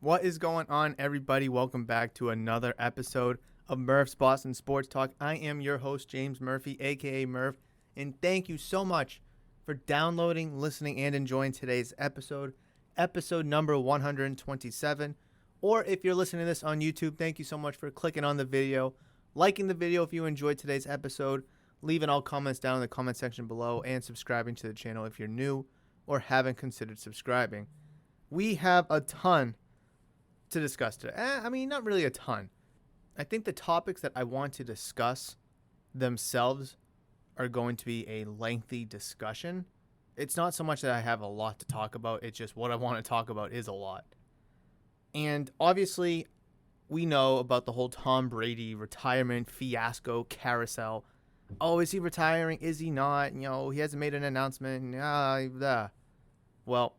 What is going on, everybody? Welcome back to another episode of Murph's Boston Sports Talk. I am your host, James Murphy, aka Murph, and thank you so much for downloading, listening, and enjoying today's episode number 127. Or if you're listening to this on YouTube, thank you so much for clicking on the video, liking the video if you enjoyed today's episode, leaving all comments down in the comment section below, and subscribing to the channel if you're new or haven't considered subscribing. We have a ton to discuss today. Not really a ton. I think the topics that I want to discuss themselves are going to be a lengthy discussion. It's not so much that I have a lot to talk about. It's just what I want to talk about is a lot. And obviously, we know about the whole Tom Brady retirement fiasco carousel. Oh, is he retiring? Is he not? He hasn't made an announcement. Well,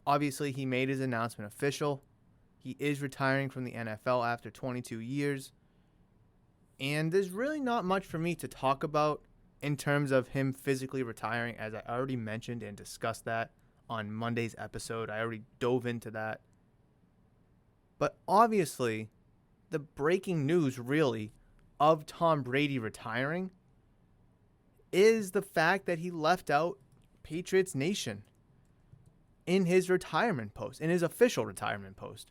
obviously, he made his announcement official. He is retiring from the NFL after 22 years. And there's really not much for me to talk about in terms of him physically retiring, as I already mentioned and discussed that on Monday's episode. I already dove into that. But obviously, the breaking news, really, of Tom Brady retiring is the fact that he left out Patriots Nation in his retirement post, in his official retirement post.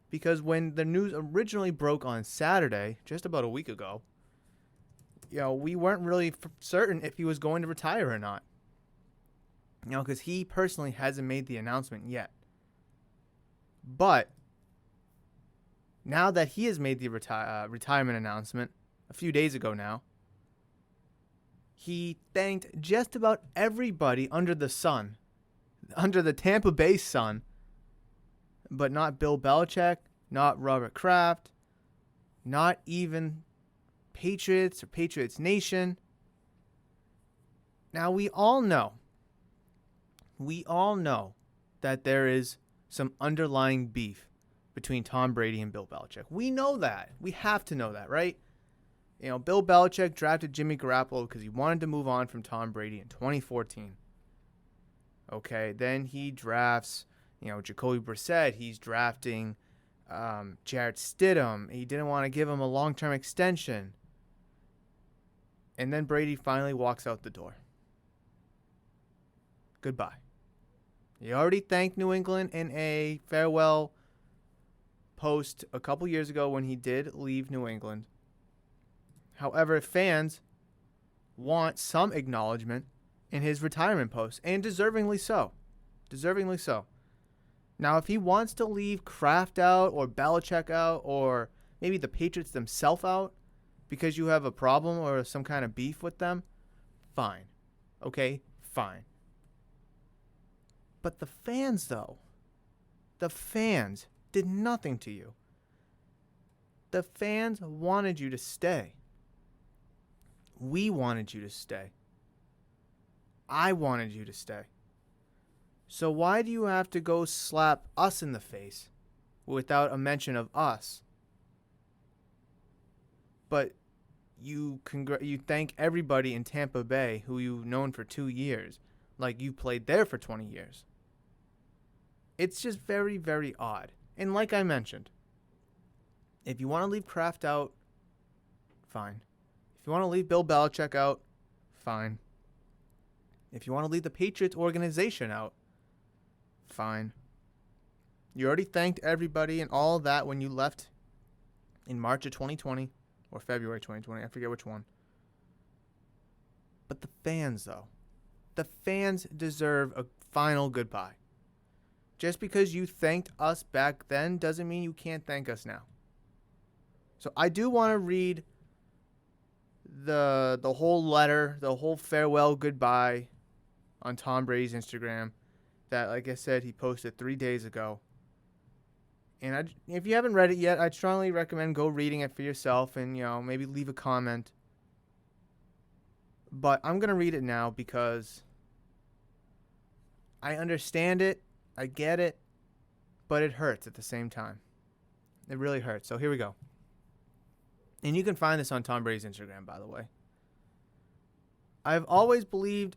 Because when the news originally broke on Saturday, just about a week ago, we weren't really certain if he was going to retire or not. Because he personally hasn't made the announcement yet. But now that he has made the retirement announcement a few days ago now, he thanked just about everybody under the sun, under the Tampa Bay sun, but not Bill Belichick, not Robert Kraft, not even Patriots or Patriots Nation. Now, we all know that there is some underlying beef between Tom Brady and Bill Belichick. We know that. We have to know that, right? Bill Belichick drafted Jimmy Garoppolo because he wanted to move on from Tom Brady in 2014. Okay, then he drafts Jacoby Brissett. He's drafting Jarrett Stidham. He didn't want to give him a long-term extension. And then Brady finally walks out the door. Goodbye. He already thanked New England in a farewell post a couple years ago when he did leave New England. However, fans want some acknowledgement in his retirement post, and deservingly so. Deservingly so. Now, if he wants to leave Kraft out or Belichick out or maybe the Patriots themselves out because you have a problem or some kind of beef with them, fine. Okay, fine. But the fans, though, the fans did nothing to you. The fans wanted you to stay. We wanted you to stay. I wanted you to stay. So why do you have to go slap us in the face without a mention of us? But you thank everybody in Tampa Bay who you've known for 2 years, like you played there for 20 years. It's just very, very odd. And like I mentioned, if you want to leave Kraft out, fine. If you want to leave Bill Belichick out, fine. If you want to leave the Patriots organization out, fine. You already thanked everybody and all that when you left in March of 2020 or February 2020. I forget which one. But the fans, though, the fans deserve a final goodbye. Just because you thanked us back then doesn't mean you can't thank us now. So I do want to read the whole letter, the whole farewell goodbye on Tom Brady's Instagram that, like I said, he posted 3 days ago. And if you haven't read it yet, I'd strongly recommend go reading it for yourself and, maybe leave a comment. But I'm going to read it now because I understand it, I get it, but it hurts at the same time. It really hurts. So here we go. And you can find this on Tom Brady's Instagram, by the way. I've always believed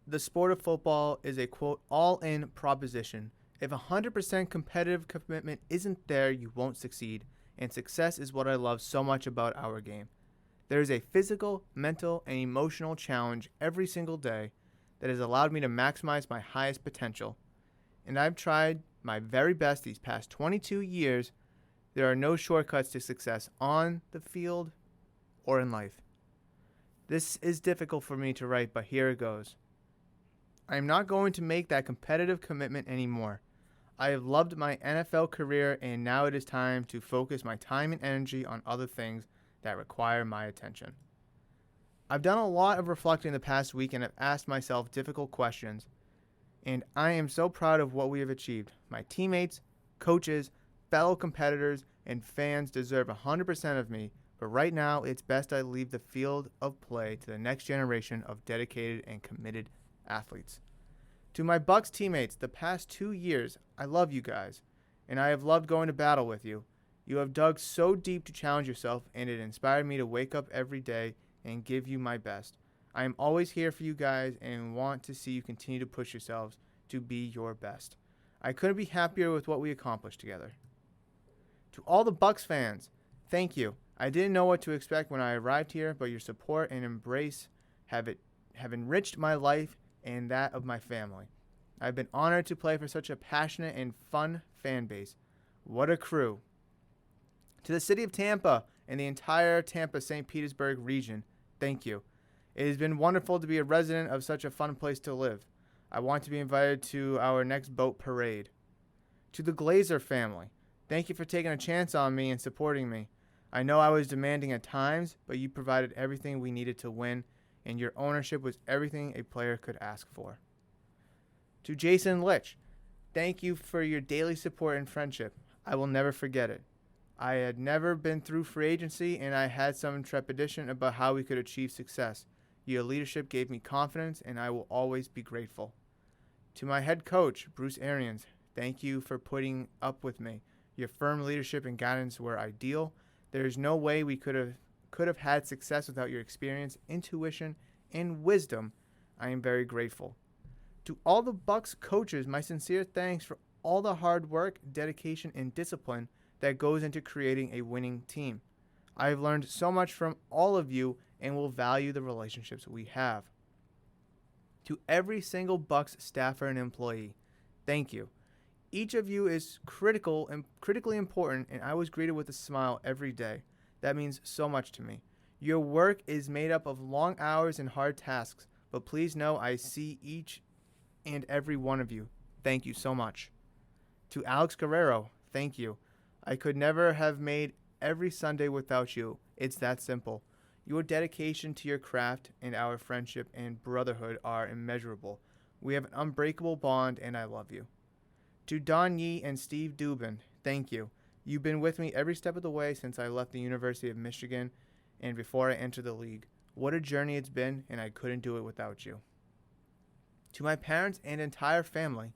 the sport of football is a, quote, all-in proposition If 100% competitive commitment isn't there, you won't succeed, and success is what I love so much about our game. There is a physical, mental, and emotional challenge every single day that has allowed me to maximize my highest potential, and I've tried my very best these past 22 years. There are no shortcuts to success on the field or in life. This is difficult for me to write, but here it goes. I am not going to make that competitive commitment anymore. I have loved my NFL career, and now it is time to focus my time and energy on other things that require my attention. I've done a lot of reflecting the past week and have asked myself difficult questions, and I am so proud of what we have achieved. My teammates, coaches, fellow competitors, and fans deserve 100% of me, but right now it's best I leave the field of play to the next generation of dedicated and committed athletes. To my Bucs teammates, the past 2 years, I love you guys, and I have loved going to battle with you. You have dug so deep to challenge yourself, and it inspired me to wake up every day and give you my best. I am always here for you guys and want to see you continue to push yourselves to be your best. I couldn't be happier with what we accomplished together. To all the Bucs fans, thank you. I didn't know what to expect when I arrived here, but your support and embrace have enriched my life and that of my family. I've been honored to play for such a passionate and fun fan base. What a crew. To the city of Tampa and the entire Tampa-St. Petersburg region, thank you. It has been wonderful to be a resident of such a fun place to live. I want to be invited to our next boat parade. To the Glazer family, thank you for taking a chance on me and supporting me. I know I was demanding at times, but you provided everything we needed to win, and your ownership was everything a player could ask for. To Jason Litch, thank you for your daily support and friendship. I will never forget it. I had never been through free agency, and I had some trepidation about how we could achieve success. Your leadership gave me confidence, and I will always be grateful. To my head coach, Bruce Arians, thank you for putting up with me. Your firm leadership and guidance were ideal. There is no way we could have had success without your experience, intuition, and wisdom. I am very grateful. To all the Bucs coaches, my sincere thanks for all the hard work, dedication, and discipline that goes into creating a winning team. I have learned so much from all of you and will value the relationships we have. To every single Bucs staffer and employee, thank you. Each of you is critically important, and I was greeted with a smile every day. That means so much to me. Your work is made up of long hours and hard tasks, but please know I see each and every one of you. Thank you so much. To Alex Guerrero, thank you. I could never have made every Sunday without you. It's that simple. Your dedication to your craft and our friendship and brotherhood are immeasurable. We have an unbreakable bond, and I love you. To Don Yee and Steve Dubin, thank you. You've been with me every step of the way since I left the University of Michigan and before I entered the league. What a journey it's been, and I couldn't do it without you. To my parents and entire family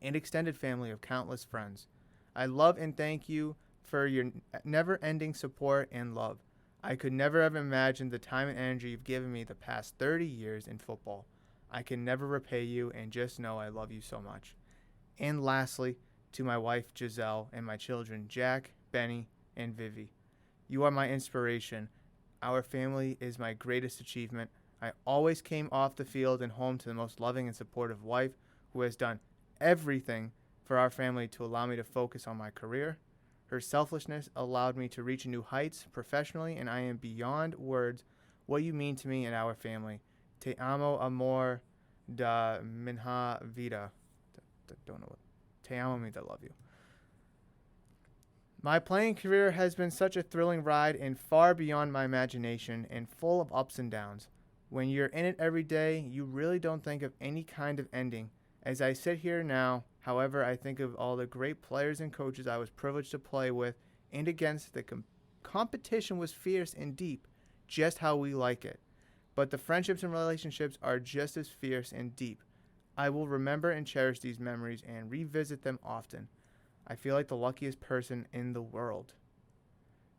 and extended family of countless friends, I love and thank you for your never-ending support and love. I could never have imagined the time and energy you've given me the past 30 years in football. I can never repay you, and just know I love you so much. And lastly, to my wife Giselle and my children Jack, Benny, and Vivi. You are my inspiration. Our family is my greatest achievement. I always came off the field and home to the most loving and supportive wife who has done everything for our family to allow me to focus on my career. Her selflessness allowed me to reach new heights professionally, and I am beyond words what you mean to me and our family. Te amo, amor, da minha vida. Don't know what. Te amo means I love you. My playing career has been such a thrilling ride and far beyond my imagination and full of ups and downs. When you're in it every day, you really don't think of any kind of ending. As I sit here now, however, I think of all the great players and coaches I was privileged to play with and against. The competition was fierce and deep, just how we like it. But the friendships and relationships are just as fierce and deep. I will remember and cherish these memories and revisit them often. I feel like the luckiest person in the world.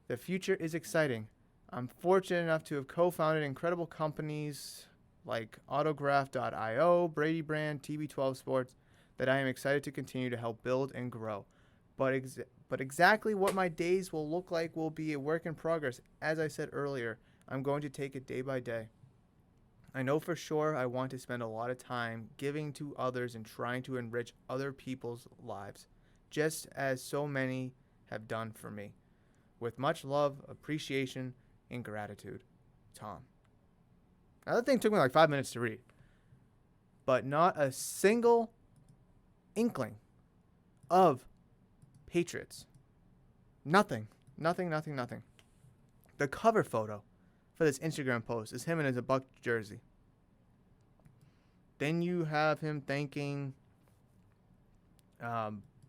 The future is exciting. I'm fortunate enough to have co-founded incredible companies like Autograph.io, Brady Brand, TB12 Sports, that I am excited to continue to help build and grow. But exactly what my days will look like will be a work in progress. As I said earlier, I'm going to take it day by day. I know for sure I want to spend a lot of time giving to others and trying to enrich other people's lives, just as so many have done for me. With much love, appreciation, and gratitude, Tom. Now, that thing took me like 5 minutes to read, but not a single inkling of Patriots. Nothing. Nothing. The cover photo for this Instagram post is him in his Buck jersey. Then you have him thanking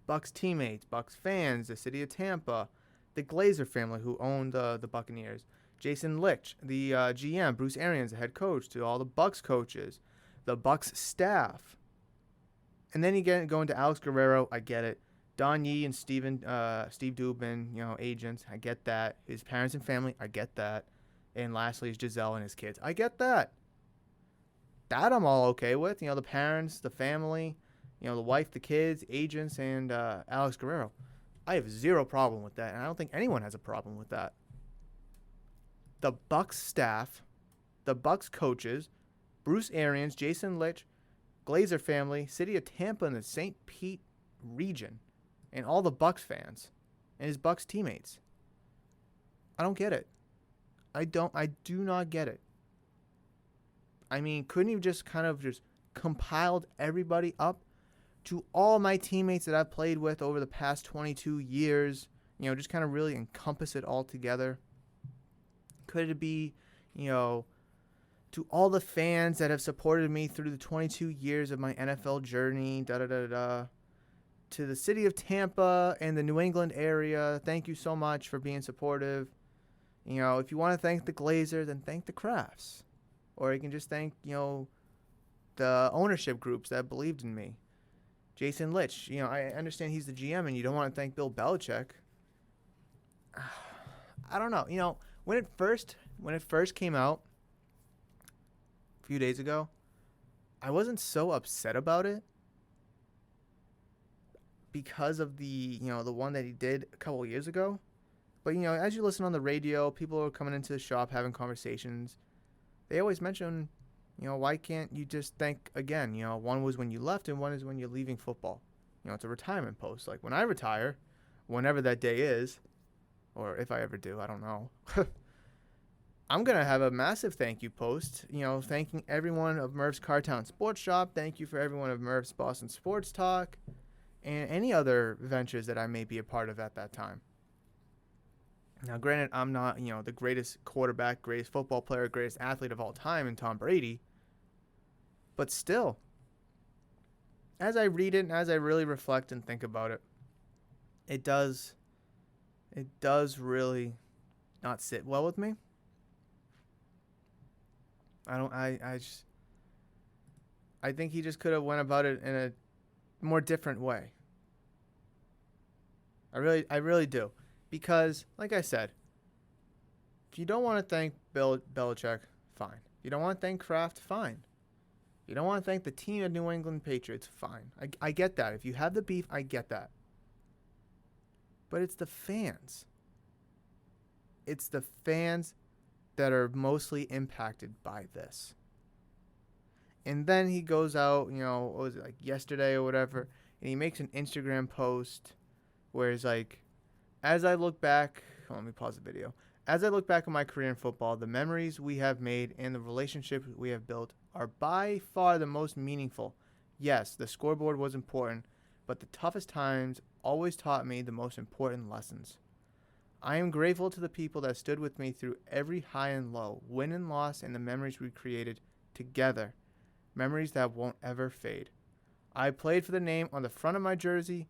Bucks teammates, Bucks fans, the city of Tampa, the Glazer family who owned the Buccaneers, Jason Licht, the GM, Bruce Arians, the head coach, to all the Bucks coaches, the Bucks staff. And then you go into Alex Guerrero. I get it. Don Yee and Steve Dubin, agents. I get that. His parents and family. I get that. And lastly is Giselle and his kids. I get that. That I'm all okay with. The parents, the family, the wife, the kids, agents, and Alex Guerrero. I have zero problem with that, and I don't think anyone has a problem with that. The Bucks staff, the Bucks coaches, Bruce Arians, Jason Licht, Glazer family, city of Tampa, and the St. Pete region, and all the Bucks fans, and his Bucks teammates. I don't get it. I do not get it. I mean, couldn't you just kind of just compiled everybody up to all my teammates that I've played with over the past 22 years, just kind of really encompass it all together? Could it be, to all the fans that have supported me through the 22 years of my NFL journey, to the city of Tampa and the New England area, thank you so much for being supportive. If you want to thank the Glazer, then thank the Krafts. Or you can just thank, the ownership groups that believed in me. Jason Licht, I understand he's the GM and you don't want to thank Bill Belichick. I don't know. When it first came out a few days ago, I wasn't so upset about it because of the one that he did a couple of years ago. But, as you listen on the radio, people are coming into the shop having conversations. They always mention, why can't you just thank again? One was when you left and one is when you're leaving football. It's a retirement post. Like when I retire, whenever that day is, or if I ever do, I don't know. I'm going to have a massive thank you post, thanking everyone of Murph's Cartown Sports Shop. Thank you for everyone of Murph's Boston Sports Talk and any other ventures that I may be a part of at that time. Now, granted, I'm not, the greatest quarterback, greatest football player, greatest athlete of all time in Tom Brady. But still, as I read it and as I really reflect and think about it, it does really not sit well with me. I think he just could have went about it in a more different way. I really do. Because, like I said, if you don't want to thank Bill Belichick, fine. You don't want to thank Kraft, fine. You don't want to thank the team of New England Patriots, fine. I get that. If you have the beef, I get that. But it's the fans. It's the fans that are mostly impacted by this. And then he goes out, what was it, like yesterday or whatever, and he makes an Instagram post where it's like, as I look back, let me pause the video. As I look back on my career in football, the memories we have made and the relationships we have built are by far the most meaningful. Yes, the scoreboard was important, but the toughest times always taught me the most important lessons. I am grateful to the people that stood with me through every high and low, win and loss, and the memories we created together. Memories that won't ever fade. I played for the name on the front of my jersey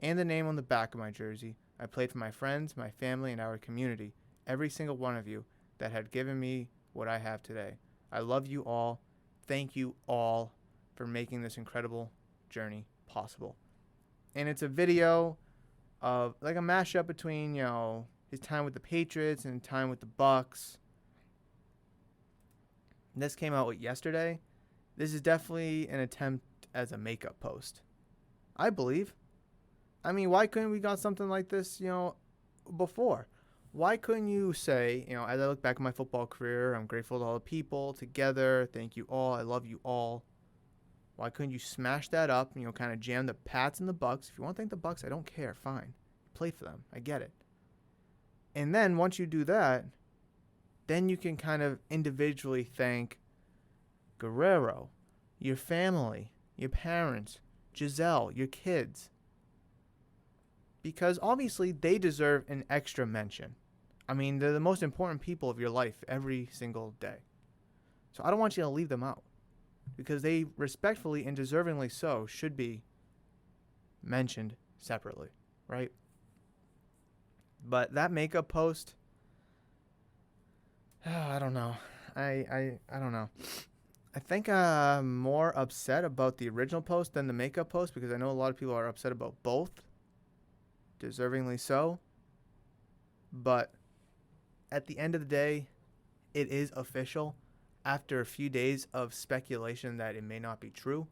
and the name on the back of my jersey. I played for my friends, my family, and our community. Every single one of you that had given me what I have today. I love you all. Thank you all for making this incredible journey possible. And it's a video of like a mashup between, his time with the Patriots and time with the Bucks. And this came out yesterday. This is definitely an attempt as a makeup post. I believe. I mean, why couldn't we got something like this, before? Why couldn't you say, as I look back at my football career, I'm grateful to all the people together. Thank you all. I love you all. Why couldn't you smash that up, kind of jam the Pats and the Bucks? If you want to thank the Bucks, I don't care. Fine. Play for them. I get it. And then once you do that, then you can kind of individually thank Guerrero, your family, your parents, Giselle, your kids. Because obviously they deserve an extra mention. I mean, they're the most important people of your life every single day. So I don't want you to leave them out. Because they respectfully and deservingly so should be mentioned separately, right? But that makeup post, I don't know. I don't know. I think I'm more upset about the original post than the makeup post because I know a lot of people are upset about both. Deservingly so. But at the end of the day, it is official after a few days of speculation that it may not be true.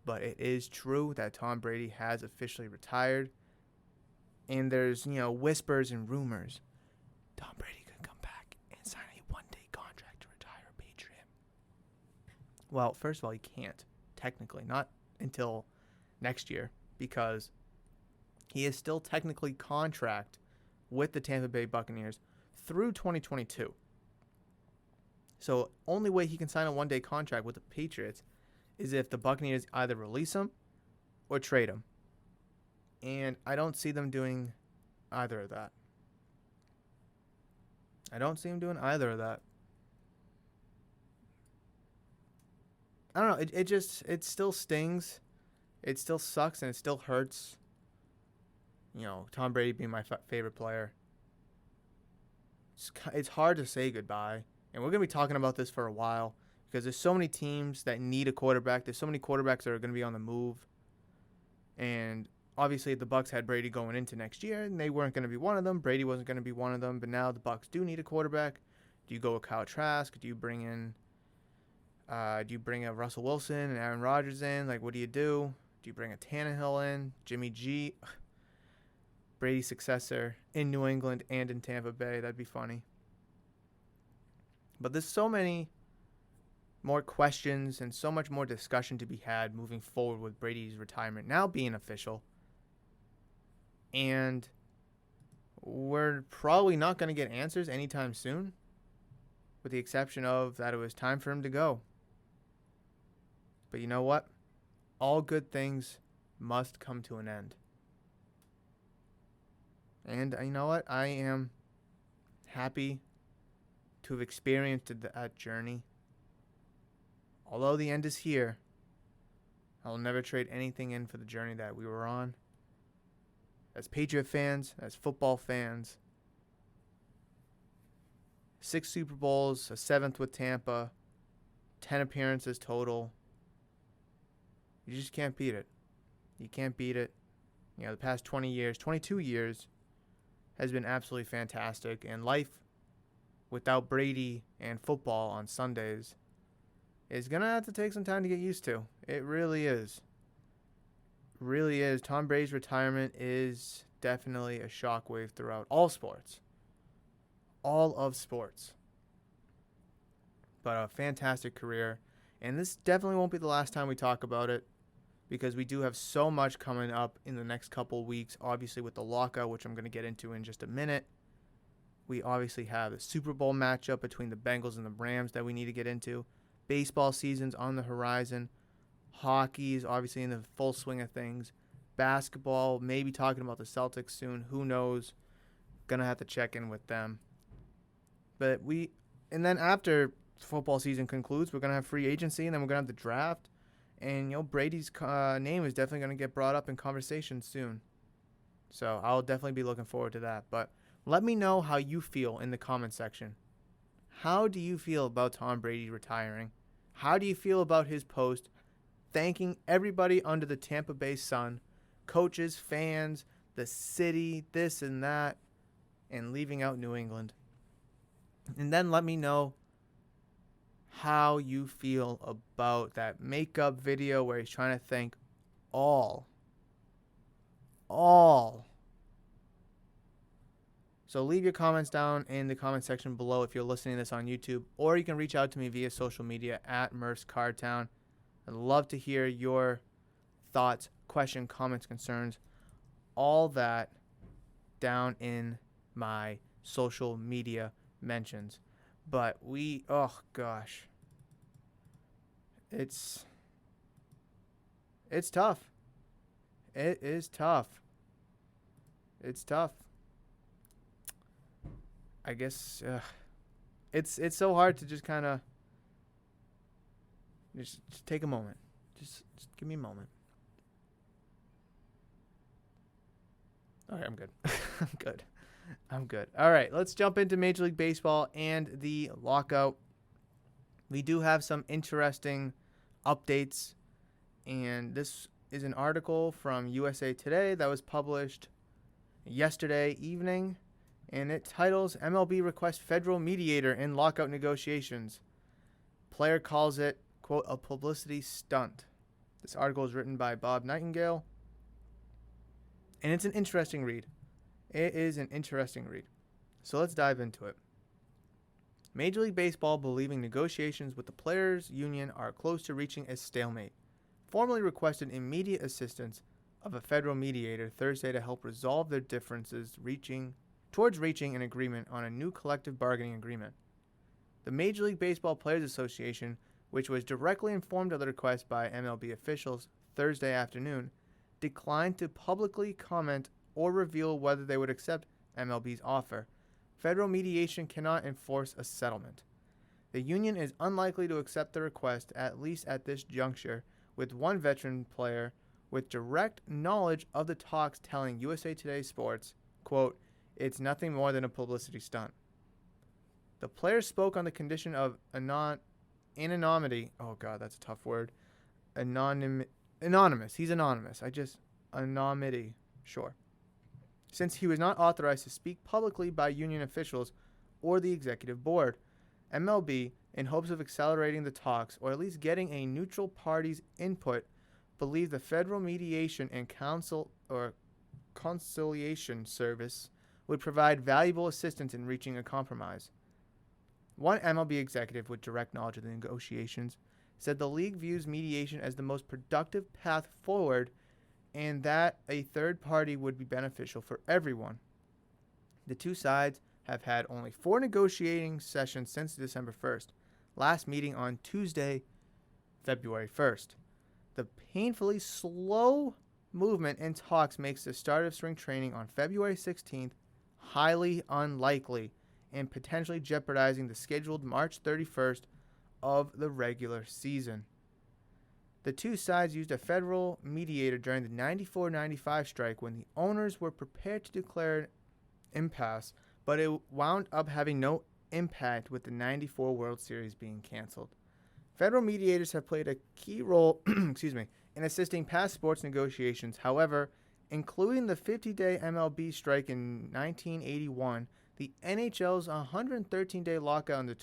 But it is true that Tom Brady has officially retired. And there's, whispers and rumors. Tom Brady could come back and sign a one-day contract to retire a Patriot. Well, first of all, he can't, technically. Not until next year because he is still technically contract with the Tampa Bay Buccaneers through 2022. So only way he can sign a one-day contract with the Patriots is if the Buccaneers either release him or trade him. And I don't see them doing either of that. I don't see him doing either of that. I don't know. It still stings. It still sucks and it still hurts. Tom Brady being my favorite player. It's hard to say goodbye. And we're going to be talking about this for a while because there's so many teams that need a quarterback. There's so many quarterbacks that are going to be on the move. And obviously the Bucs had Brady going into next year, and they weren't going to be one of them. Brady wasn't going to be one of them. But now the Bucs do need a quarterback. Do you go with Kyle Trask? Do you bring in Russell Wilson and Aaron Rodgers in? Like, what do you do? Do you bring a Tannehill in? Jimmy G? Brady's successor in New England and in Tampa Bay. That'd be funny. But there's so many more questions and so much more discussion to be had moving forward with Brady's retirement now being official. And we're probably not going to get answers anytime soon, with the exception of that it was time for him to go. But you know what? All good things must come to an end. And you know what? I am happy to have experienced that journey. Although the end is here, I will never trade anything in for the journey that we were on. As Patriot fans, as football fans, 6 Super Bowls, a 7th with Tampa, 10 appearances total. You just can't beat it. You can't beat it. The past 22 years has been absolutely fantastic. And life without Brady and football on Sundays is going to have to take some time to get used to. It really is. Really is. Tom Brady's retirement is definitely a shockwave throughout all sports. All of sports. But a fantastic career. And this definitely won't be the last time we talk about it, because we do have so much coming up in the next couple weeks, obviously with the lockout, which I'm going to get into in just a minute. We obviously have the Super Bowl matchup between the Bengals and the Rams that we need to get into. Baseball season's on the horizon. Hockey is obviously in the full swing of things. Basketball, maybe talking about the Celtics soon. Who knows? Gonna have to check in with them. And then after football season concludes, we're gonna have free agency, and then we're gonna have the draft. And Brady's name is definitely gonna get brought up in conversation soon. So I'll definitely be looking forward to that. But let me know how you feel in the comment section. How do you feel about Tom Brady retiring? How do you feel about his post thanking everybody under the Tampa Bay sun, coaches, fans, the city, this and that, and leaving out New England? And then let me know how you feel about that makeup video where he's trying to thank all all. So leave your comments down in the comment section below if you're listening to this on YouTube, or you can reach out to me via social media at Murph's Cardtown. I'd love to hear your thoughts, questions, comments, concerns, all that down in my social media mentions. But oh gosh, it's tough. It is tough. It's tough. I guess it's so hard to just kind of just take a moment. Just give me a moment. All right, I'm good. I'm good. All right, let's jump into Major League Baseball and the lockout. We do have some interesting updates, and this is an article from USA Today that was published yesterday evening, and it titles MLB requests federal mediator in lockout negotiations. Player calls it, quote, a publicity stunt. This article is written by Bob Nightingale, and it's an interesting read. It is an interesting read. So let's dive into it. Major League Baseball believing negotiations with the players' union are close to reaching a stalemate, formally requested immediate assistance of a federal mediator Thursday to help resolve their differences towards reaching an agreement on a new collective bargaining agreement. The Major League Baseball Players Association, which was directly informed of the request by MLB officials Thursday afternoon, declined to publicly comment or reveal whether they would accept MLB's offer. Federal mediation cannot enforce a settlement. The union is unlikely to accept the request, at least at this juncture, with one veteran player with direct knowledge of the talks telling USA Today Sports, quote, it's nothing more than a publicity stunt. The player spoke on the condition of anonymity. Oh, God, that's a tough word. Anonymous. He's anonymous. Anonymity. Sure. Since he was not authorized to speak publicly by union officials or the executive board. MLB, in hopes of accelerating the talks or at least getting a neutral party's input, believed the Federal Mediation and Conciliation Service would provide valuable assistance in reaching a compromise. One MLB executive with direct knowledge of the negotiations said the league views mediation as the most productive path forward and that a third party would be beneficial for everyone. The two sides have had only 4 negotiating sessions since December 1st, last meeting on Tuesday, February 1st. The painfully slow movement in talks makes the start of spring training on February 16th highly unlikely and potentially jeopardizing the scheduled March 31st of the regular season. The two sides used a federal mediator during the 94-95 strike when the owners were prepared to declare an impasse, but it wound up having no impact with the 94 World Series being canceled. Federal mediators have played a key role in assisting past sports negotiations. However, including the 50-day MLB strike in 1981, the NHL's 113-day lockout in the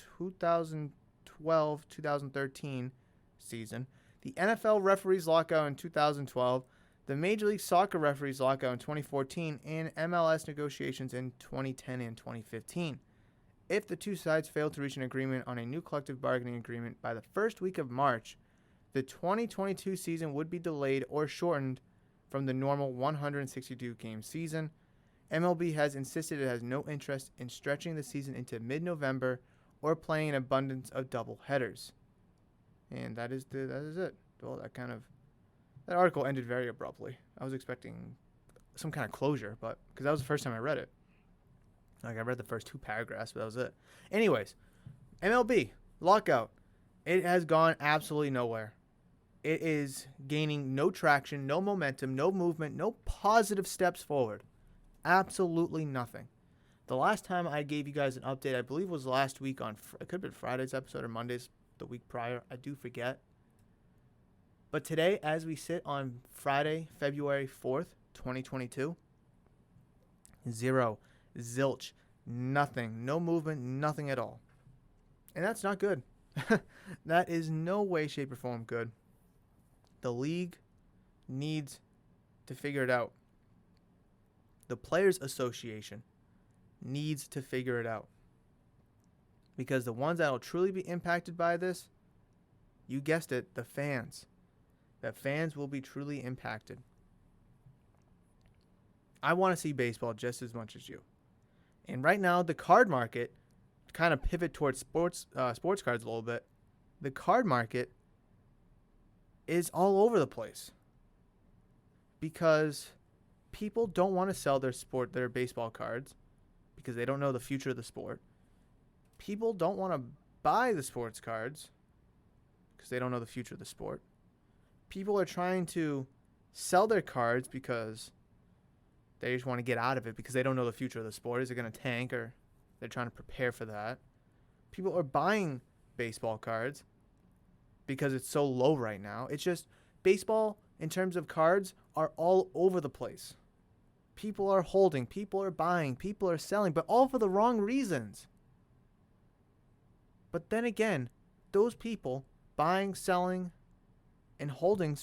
2012-2013 season, the NFL referees lockout in 2012, the Major League Soccer referees lockout in 2014, and MLS negotiations in 2010 and 2015. If the two sides fail to reach an agreement on a new collective bargaining agreement by the first week of March, the 2022 season would be delayed or shortened from the normal 162-game season. MLB has insisted it has no interest in stretching the season into mid-November or playing an abundance of double headers. And that is it. Well, that article ended very abruptly. I was expecting some kind of closure, but because that was the first time I read it. Like, I read the first 2 paragraphs, but that was it. Anyways, MLB lockout. It has gone absolutely nowhere. It is gaining no traction, no momentum, no movement, no positive steps forward. Absolutely nothing. The last time I gave you guys an update, I believe was last week it could have been Friday's episode or Monday's, the week prior. I do forget. But today, as we sit on Friday, February 4th, 2022, zero, zilch, nothing, no movement, nothing at all. And that's not good. That is no way, shape, or form good. The league needs to figure it out. The Players Association needs to figure it out. Because the ones that will truly be impacted by this, you guessed it, the fans. The fans will be truly impacted. I want to see baseball just as much as you. And right now, the card market, kind of pivot towards sports cards a little bit. The card market is all over the place because people don't want to sell their baseball cards because they don't know the future of the sport. People don't want to buy the sports cards because they don't know the future of the sport. People are trying to sell their cards because they just want to get out of it because they don't know the future of the sport. Is it going to tank, or they're trying to prepare for that? People are buying baseball cards because it's so low right now. It's just baseball in terms of cards are all over the place. People are holding, people are buying, people are selling, but all for the wrong reasons. But then again, those people buying, selling, and holding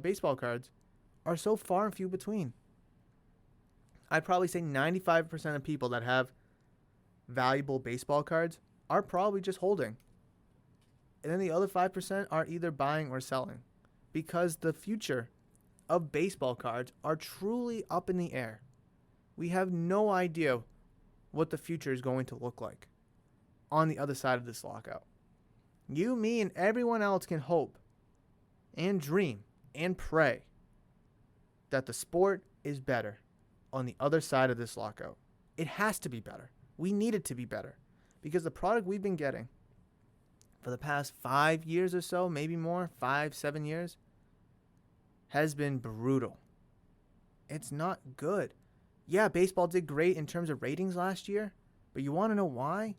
baseball cards are so far and few between. I'd probably say 95% of people that have valuable baseball cards are probably just holding. And then the other 5% are either buying or selling because the future of baseball cards are truly up in the air. We have no idea what the future is going to look like on the other side of this lockout. You, me, and everyone else can hope and dream and pray that the sport is better on the other side of this lockout. It has to be better. We need it to be better because the product we've been getting for the past 5 years or so, maybe more, 5-7 years, has been brutal. It's not good. Yeah, baseball did great in terms of ratings last year, but you want to know why?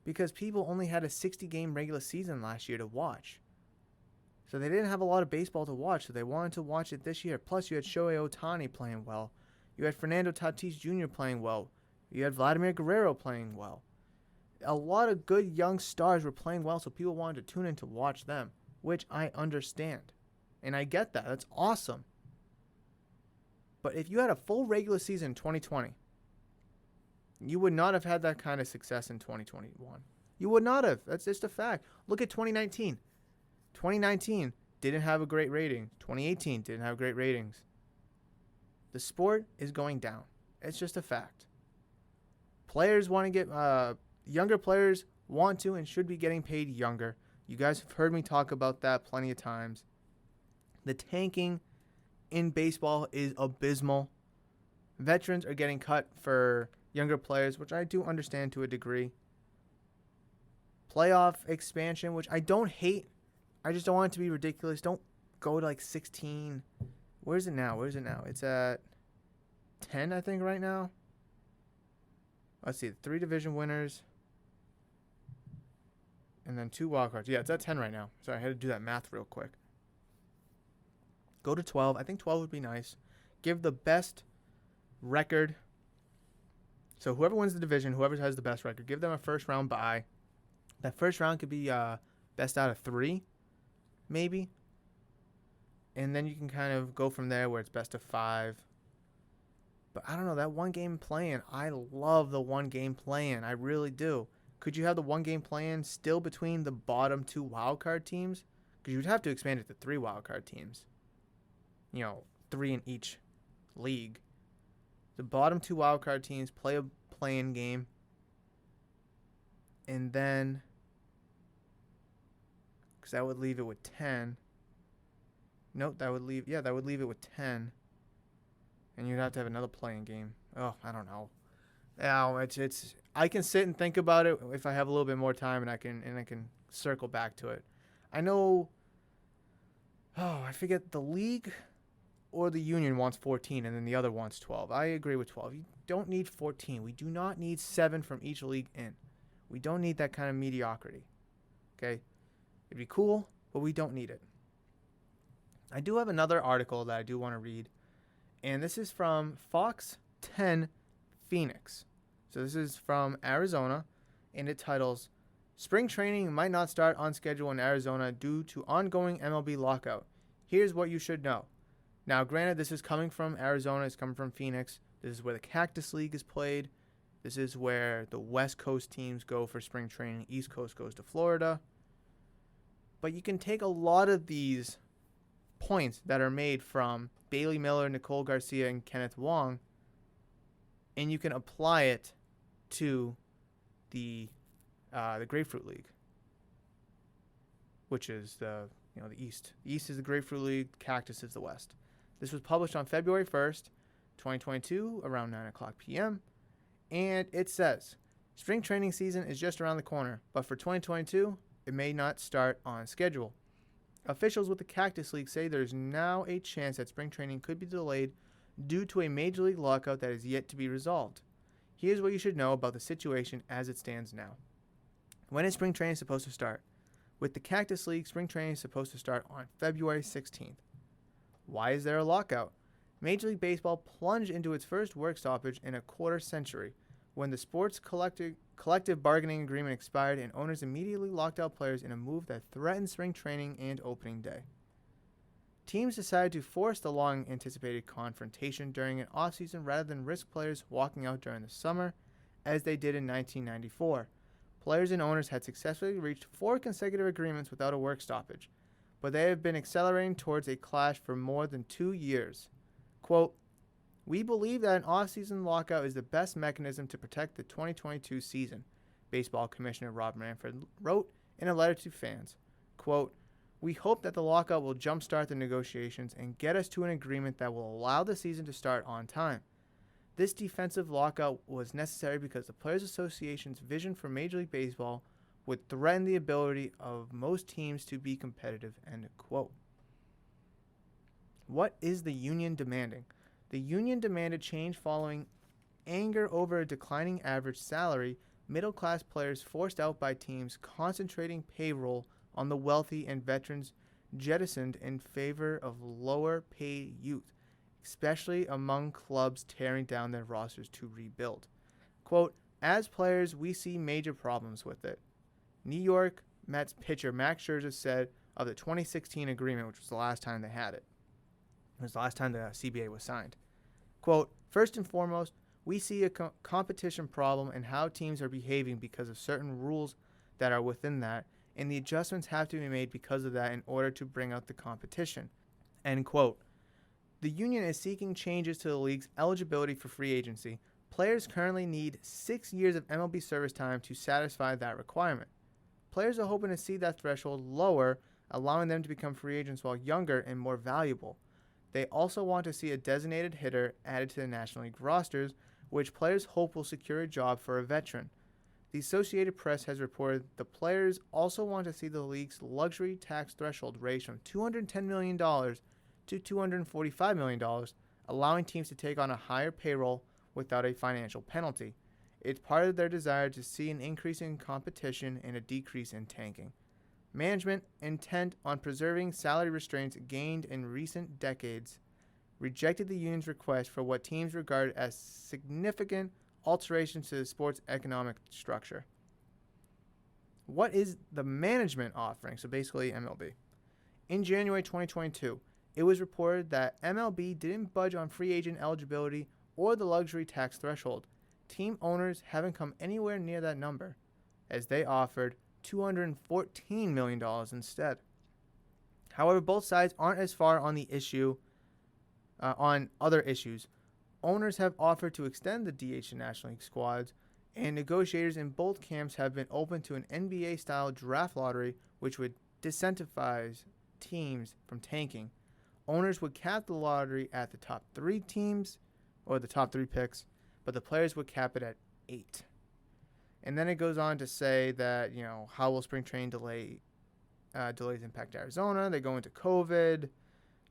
Because people only had a 60-game regular season last year to watch. So they didn't have a lot of baseball to watch, so they wanted to watch it this year. Plus, you had Shohei Ohtani playing well. You had Fernando Tatis Jr. playing well. You had Vladimir Guerrero playing well. A lot of good young stars were playing well, so people wanted to tune in to watch them, which I understand. And I get that. That's awesome. But if you had a full regular season in 2020, you would not have had that kind of success in 2021. You would not have. That's just a fact. Look at 2019. 2019 didn't have a great rating. 2018 didn't have great ratings. The sport is going down. It's just a fact. Players want to get, younger players want to and should be getting paid younger. You guys have heard me talk about that plenty of times. The tanking in baseball is abysmal. Veterans are getting cut for younger players, which I do understand to a degree. Playoff expansion, which I don't hate. I just don't want it to be ridiculous. Don't go to like 16. Where's it now? It's at 10, I think, right now. Let's see. 3 division winners. And then 2 wild cards. Yeah, it's at 10 right now. Sorry, I had to do that math real quick. Go to 12. I think 12 would be nice. Give the best record. So whoever wins the division, whoever has the best record, give them a first round bye. That first round could be best out of 3, maybe. And then you can kind of go from there where it's best of 5. But I don't know, that one game play-in, I love the one game play-in. I really do. Could you have the one game play-in still between the bottom 2 wildcard teams? Because you would have to expand it to 3 wildcard teams. 3 in each league. The bottom 2 wildcard teams play a play-in game. And then, because that would leave it with 10. Nope, that would leave it with 10. And you'd have to have another play-in game. Oh, I don't know. It's I can sit and think about it if I have a little bit more time, and I can circle back to it. I know. Oh, I forget, the league or the union wants 14, and then the other wants 12. I agree with 12. You don't need 14. We do not need 7 from each league in. We don't need that kind of mediocrity. Okay, it'd be cool, but we don't need it. I do have another article that I do want to read, and this is from Fox 10 Phoenix. So this is from Arizona, and it titles, Spring Training Might Not Start on Schedule in Arizona Due to Ongoing MLB Lockout. Here's what you should know. Now, granted, this is coming from Arizona. It's coming from Phoenix. This is where the Cactus League is played. This is where the West Coast teams go for spring training. East Coast goes to Florida. But you can take a lot of these points that are made from Bailey Miller, Nicole Garcia, and Kenneth Wong, and you can apply it to the Grapefruit League, which is the East. The East is the Grapefruit League. Cactus is the West. This was published on February 1st, 2022, around 9 o'clock p.m. And it says, spring training season is just around the corner, but for 2022, it may not start on schedule. Officials with the Cactus League say there's now a chance that spring training could be delayed due to a major league lockout that is yet to be resolved. Here's what you should know about the situation as it stands now. When is spring training supposed to start? With the Cactus League, spring training is supposed to start on February 16th. Why is there a lockout? Major League Baseball plunged into its first work stoppage in a quarter century when the sport's collective bargaining agreement expired and owners immediately locked out players in a move that threatened spring training and opening day. Teams decided to force the long-anticipated confrontation during an offseason rather than risk players walking out during the summer, as they did in 1994. Players and owners had successfully reached 4 consecutive agreements without a work stoppage, but they have been accelerating towards a clash for more than 2 years. Quote, "We believe that an off-season lockout is the best mechanism to protect the 2022 season," Baseball Commissioner Rob Manfred wrote in a letter to fans. Quote, "We hope that the lockout will jumpstart the negotiations and get us to an agreement that will allow the season to start on time. This defensive lockout was necessary because the Players Association's vision for Major League Baseball would threaten the ability of most teams to be competitive," end quote. What is the union demanding? The union demanded change following anger over a declining average salary, middle-class players forced out by teams concentrating payroll on the wealthy, and veterans jettisoned in favor of lower-paid youth, especially among clubs tearing down their rosters to rebuild. Quote, "As players, we see major problems with it." New York Mets pitcher Max Scherzer said of the 2016 agreement, which was the last time they had it. It was the last time the CBA was signed. Quote, "First and foremost, we see a competition problem in how teams are behaving because of certain rules that are within that, and the adjustments have to be made because of that in order to bring out the competition," end quote. The union is seeking changes to the league's eligibility for free agency. Players currently need 6 years of MLB service time to satisfy that requirement. Players are hoping to see that threshold lower, allowing them to become free agents while younger and more valuable. They also want to see a designated hitter added to the National League rosters, which players hope will secure a job for a veteran. The Associated Press has reported the players also want to see the league's luxury tax threshold raised from $210 million to $245 million, allowing teams to take on a higher payroll without a financial penalty. It's part of their desire to see an increase in competition and a decrease in tanking. Management, intent on preserving salary restraints gained in recent decades, rejected the union's request for what teams regard as significant alterations to the sport's economic structure. What is the management offering? So basically MLB. In January 2022, it was reported that MLB didn't budge on free agent eligibility or the luxury tax threshold. Team owners haven't come anywhere near that number, as they offered $214 million instead. However, both sides aren't as far on the issue, on other issues. Owners have offered to extend the DH to National League squads, and negotiators in both camps have been open to an NBA-style draft lottery, which would disincentivize teams from tanking. Owners would cap the lottery at the top 3 teams, or the top 3 picks, but the players would cap it at 8. And then it goes on to say that, how will spring training delays impact Arizona? They go into COVID,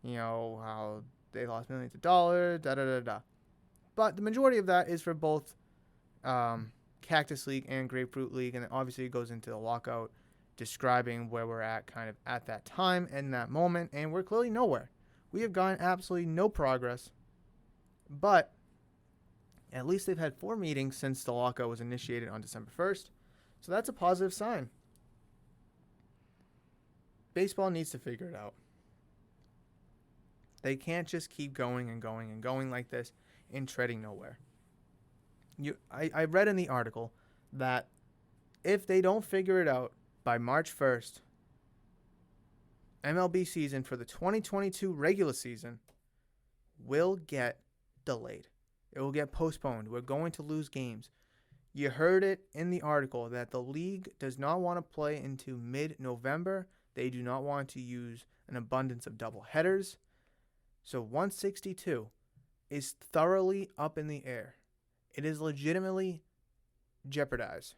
how they lost millions of dollars, da-da-da-da. But the majority of that is for both Cactus League and Grapefruit League, and obviously it goes into the lockout, describing where we're at kind of at that time and that moment, and we're clearly nowhere. We have gotten absolutely no progress, but at least they've had 4 meetings since the lockout was initiated on December 1st. So that's a positive sign. Baseball needs to figure it out. They can't just keep going and going and going like this and treading nowhere. I read in the article that if they don't figure it out by March 1st, MLB season for the 2022 regular season will get delayed. It will get postponed. We're going to lose games. You heard it in the article that the league does not want to play into mid-November. They do not want to use an abundance of double headers. So 162 is thoroughly up in the air. It is legitimately jeopardized.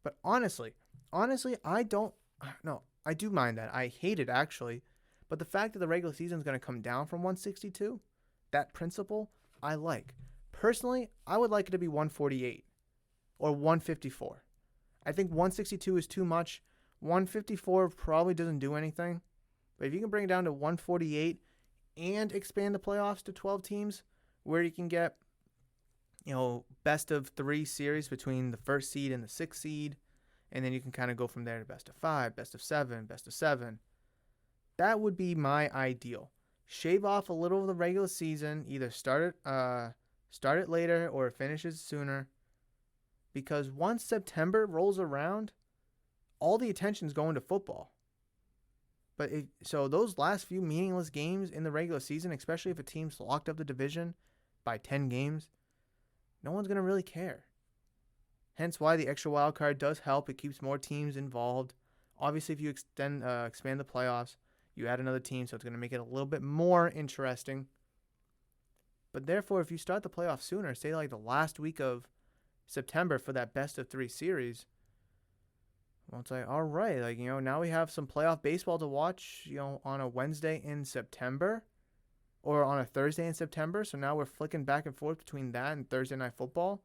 But honestly, I don't. No, I do mind that. I hate it actually. But the fact that the regular season is going to come down from 162, that principle, I like. Personally, I would like it to be 148 or 154. I think 162 is too much. 154 probably doesn't do anything. But if you can bring it down to 148 and expand the playoffs to 12 teams where you can get, best of 3 series between the first seed and the 6th seed, and then you can kind of go from there to best of 5, best of 7, best of 7. That would be my ideal. Shave off a little of the regular season, either start it later or finish it sooner. Because once September rolls around, all the attention's going to football. So those last few meaningless games in the regular season, especially if a team's locked up the division by 10 games, no one's going to really care. Hence why the extra wild card does help. It keeps more teams involved. Obviously, if you expand the playoffs, you add another team, so it's going to make it a little bit more interesting. But therefore, if you start the playoffs sooner, say like the last week of September for that best of 3 series, well, it's like, all right, now we have some playoff baseball to watch, on a Wednesday in September or on a Thursday in September. So now we're flicking back and forth between that and Thursday night football,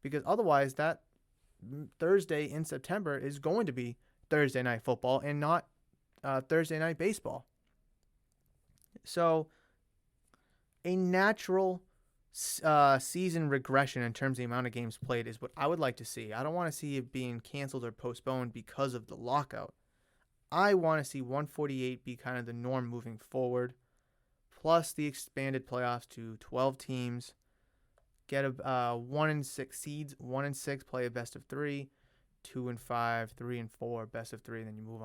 because otherwise that Thursday in September is going to be Thursday night football and not Thursday night baseball. So a natural season regression in terms of the amount of games played is what I would like to see. I don't want to see it being canceled or postponed because of the lockout. I want to see 148 be kind of the norm moving forward, plus the expanded playoffs to 12 teams. Get a 1 and 6 seeds. 1 and 6 play a best of 3. 2 and 5, 3 and 4, best of 3. And then you move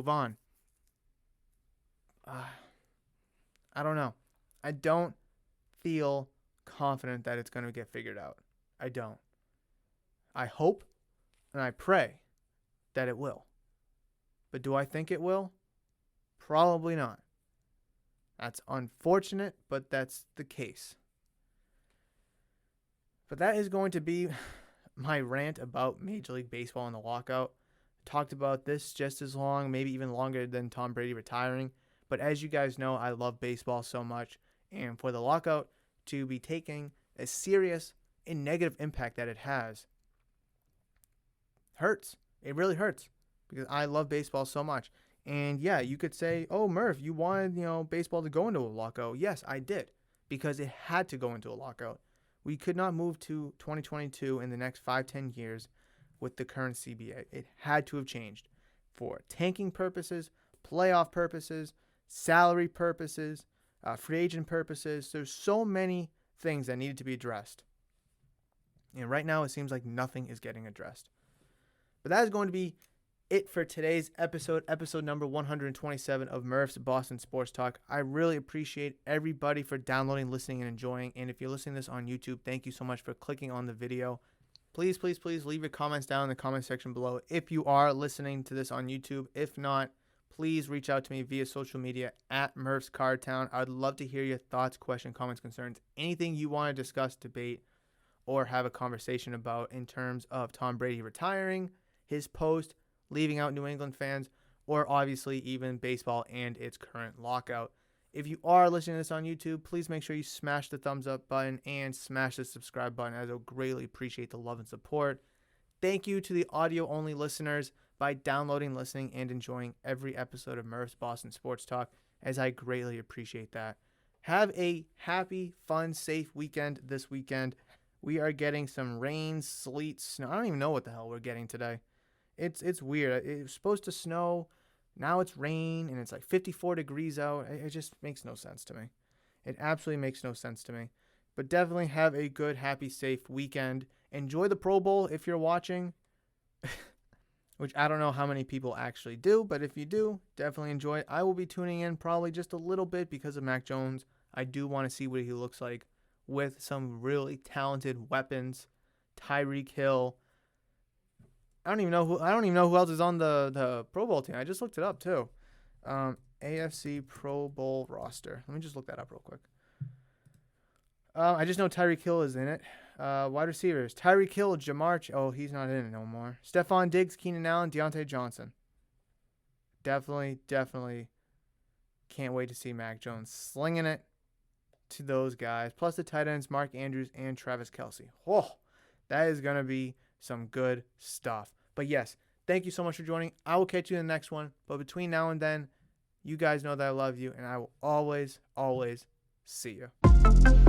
on. I don't know. I don't feel confident that it's going to get figured out. I don't. I hope and I pray that it will. But do I think it will? Probably not. That's unfortunate, but that's the case. But that is going to be my rant about Major League Baseball and the lockout. Talked about this just as long, maybe even longer than Tom Brady retiring. But as you guys know, I love baseball so much. And for the lockout to be taking a serious and negative impact that it has hurts. It really hurts because I love baseball so much. And yeah, you could say, oh, Murph, you wanted, baseball to go into a lockout. Yes, I did, because it had to go into a lockout. We could not move to 2022 in the next 5-10 years with the current CBA. It had to have changed for tanking purposes, playoff purposes, salary purposes, free agent purposes. There's so many things that needed to be addressed. And right now it seems like nothing is getting addressed. But that is going to be it for today's episode number 127 of Murph's Boston Sports Talk. I really appreciate everybody for downloading, listening, and enjoying. And if you're listening to this on YouTube, thank you so much for clicking on the video. Please, please, please leave your comments down in the comment section below if you are listening to this on YouTube. If not, please reach out to me via social media at Murph's Cardtown. I would love to hear your thoughts, questions, comments, concerns, anything you want to discuss, debate, or have a conversation about in terms of Tom Brady retiring, his post, leaving out New England fans, or obviously even baseball and its current lockout. If you are listening to this on YouTube, please make sure you smash the thumbs up button and smash the subscribe button, as I'll greatly appreciate the love and support. Thank you to the audio-only listeners by downloading, listening, and enjoying every episode of Murph's Boston Sports Talk, as I greatly appreciate that. Have a happy, fun, safe weekend this weekend. We are getting some rain, sleet, snow. I don't even know what the hell we're getting today. It's weird. It was supposed to snow. Now it's rain, and it's like 54 degrees out. It just makes no sense to me. It absolutely makes no sense to me. But definitely have a good, happy, safe weekend. Enjoy the Pro Bowl if you're watching, which I don't know how many people actually do, but if you do, definitely enjoy it. I will be tuning in probably just a little bit because of Mac Jones. I do want to see what he looks like with some really talented weapons. Tyreek Hill. I don't even know who else is on the Pro Bowl team. I just looked it up too. AFC Pro Bowl roster. Let me just look that up real quick. I just know Tyreek Hill is in it. Wide receivers. Tyreek Hill, Jamar. He's not in it no more. Stephon Diggs, Keenan Allen, Deontay Johnson. Definitely can't wait to see Mac Jones slinging it to those guys. Plus the tight ends, Mark Andrews and Travis Kelce. Whoa, that is going to be some good stuff. But yes, thank you so much for joining. I will catch you in the next one. But between now and then, you guys know that I love you, and I will always, always see you.